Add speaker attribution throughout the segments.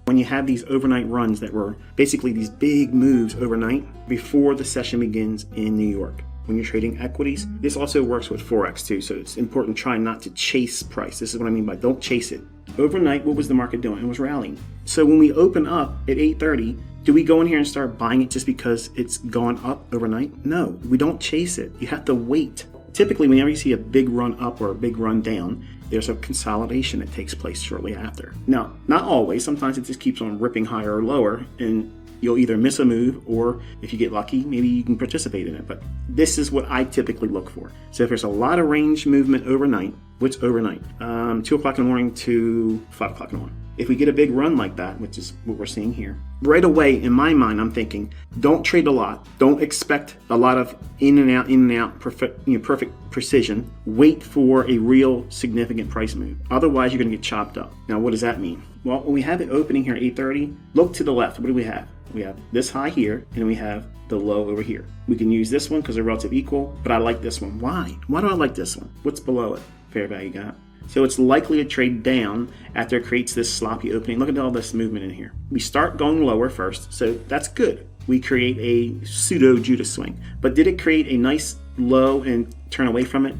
Speaker 1: When you have these overnight runs that were basically these big moves overnight before the session begins in New York. When you're trading equities, this also works with Forex too, so it's important trying not to chase price. This is what I mean by don't chase it. Overnight, what was the market doing? It was rallying. So when we open up at 8:30, do we go in here and start buying it just because it's gone up overnight? No, we don't chase it. You have to wait. Typically, whenever you see a big run up or a big run down, there's a consolidation that takes place shortly after. Now, not always. Sometimes it just keeps on ripping higher or lower, and you'll either miss a move, or if you get lucky, maybe you can participate in it. But this is what I typically look for. So if there's a lot of range movement overnight, what's overnight? 2 o'clock in the morning to 5 o'clock in the morning. If we get a big run like that, which is what we're seeing here, right away in my mind, I'm thinking, don't trade a lot. Don't expect a lot of in and out, perfect precision. Wait for a real significant price move. Otherwise, you're going to get chopped up. Now, what does that mean? Well, when we have it opening here at 8:30, look to the left. What do we have? We have this high here, and we have the low over here. We can use this one because they're relative equal, but I like this one. Why? Why do I like this one? What's below it? Fair value gap. So it's likely to trade down after it creates this sloppy opening. Look at all this movement in here. We start going lower first, so that's good. We create a pseudo Judas swing. But did it create a nice low and turn away from it?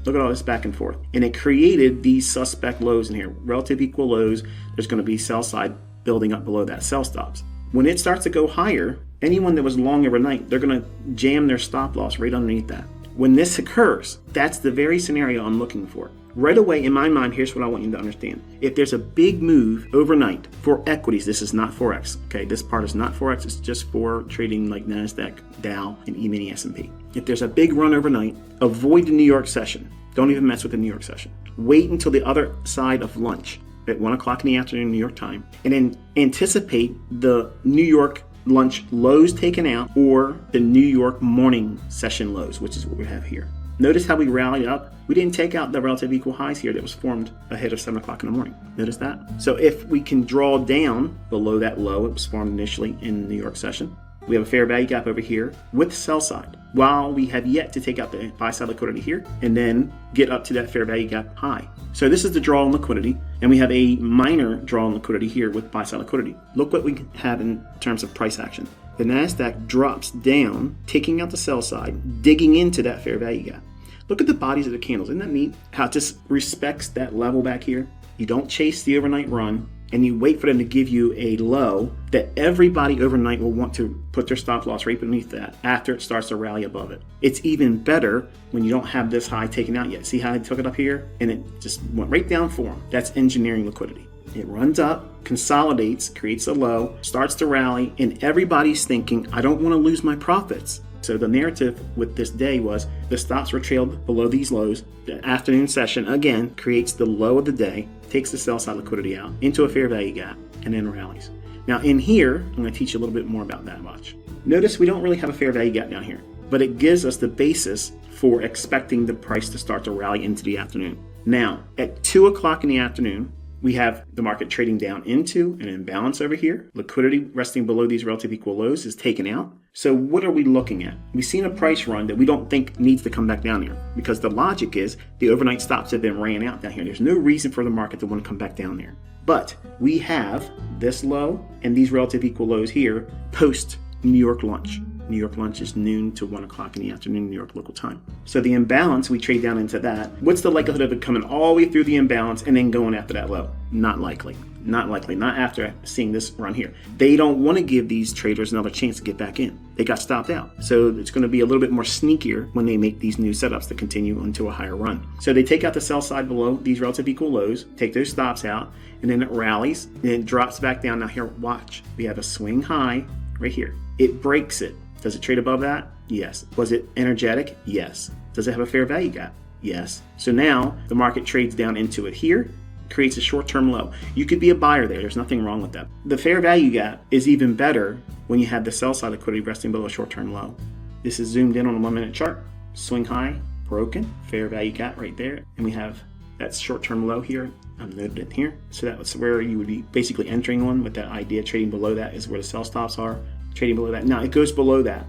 Speaker 1: Look at all this back and forth. And it created these suspect lows in here. Relative equal lows. There's going to be sell side building up below that, sell stops. When it starts to go higher, anyone that was long overnight, they're going to jam their stop loss right underneath that. When this occurs, that's the very scenario I'm looking for. Right away, in my mind, here's what I want you to understand. If there's a big move overnight for equities, this is not Forex. Okay, this part is not Forex. It's just for trading like NASDAQ, Dow, and E-mini S&P. If there's a big run overnight, avoid the New York session. Don't even mess with the New York session. Wait until the other side of lunch at 1 o'clock in the afternoon, New York time, and then anticipate the New York lunch lows taken out or the New York morning session lows, which is what we have here. Notice how we rallied up. We didn't take out the relative equal highs here that was formed ahead of 7 o'clock in the morning. Notice that? So if we can draw down below that low, it was formed initially in the New York session. We have a fair value gap over here with sell side, while we have yet to take out the buy side liquidity here and then get up to that fair value gap high. So this is the draw on liquidity, and we have a minor draw on liquidity here with buy side liquidity. Look what we have in terms of price action. The NASDAQ drops down, taking out the sell side, digging into that fair value gap. Look at the bodies of the candles. Isn't that neat? How it just respects that level back here. You don't chase the overnight run, and you wait for them to give you a low that everybody overnight will want to put their stop loss right beneath that after it starts to rally above it. It's even better when you don't have this high taken out yet. See how I took it up here? And it just went right down for them. That's engineering liquidity. It runs up, consolidates, creates a low, starts to rally, and everybody's thinking, I don't want to lose my profits. So the narrative with this day was the stops were trailed below these lows. The afternoon session, again, creates the low of the day, takes the sell side liquidity out into a fair value gap, and then rallies. Now in here, I'm going to teach you a little bit more about that. Watch. Notice we don't really have a fair value gap down here, but it gives us the basis for expecting the price to start to rally into the afternoon. Now, at 2 o'clock in the afternoon, we have the market trading down into an imbalance over here. Liquidity resting below these relative equal lows is taken out. So what are we looking at? We've seen a price run that we don't think needs to come back down here, because the logic is the overnight stops have been ran out down here. There's no reason for the market to want to come back down there. But we have this low and these relative equal lows here post New York lunch. New York lunch is noon to 1 o'clock in the afternoon, New York local time. So the imbalance, we trade down into that. What's the likelihood of it coming all the way through the imbalance and then going after that low? Not likely. Not likely. Not after seeing this run here. They don't want to give these traders another chance to get back in. They got stopped out. So it's going to be a little bit more sneakier when they make these new setups to continue into a higher run. So they take out the sell side below these relative equal lows, take those stops out, and then it rallies, and it drops back down. Now here, watch. We have a swing high right here. It breaks it. Does it trade above that? Yes. Was it energetic? Yes. Does it have a fair value gap? Yes. So now the market trades down into it here, creates a short-term low. You could be a buyer there. There's nothing wrong with that. The fair value gap is even better when you have the sell side liquidity resting below a short-term low. This is zoomed in on a 1-minute chart. Swing high, broken, fair value gap right there. And we have that short-term low here. I'm noted in here. So that's where you would be basically entering one with that idea. Trading below that is where the sell stops are. Trading below that. Now it goes below that.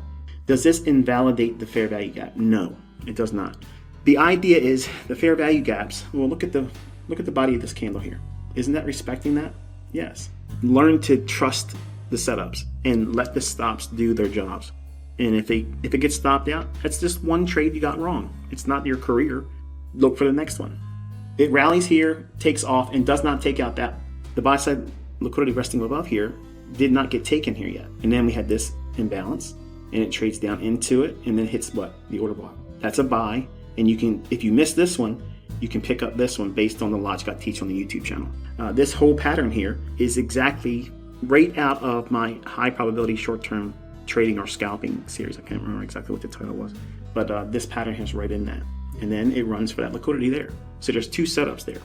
Speaker 1: Does this invalidate the fair value gap? No, it does not. the idea is the fair value gaps. Well, look at the body of this candle here. Isn't that respecting that? Yes. Learn to trust the setups and let the stops do their jobs. And if it gets stopped out, that's just one trade you got wrong. It's not your career. Look for the next one. It rallies here, takes off, and does not take out that. The buy side liquidity resting above here did not get taken here yet. And then we had this imbalance, and it trades down into it, and then hits what? The order block. That's a buy, and you can, if you miss this one, you can pick up this one based on the logic I teach on the YouTube channel. This whole pattern here is exactly right out of my high probability short-term trading or scalping series. I can't remember exactly what the title was, but this pattern is right in that. And then it runs for that liquidity there. So there's two setups there.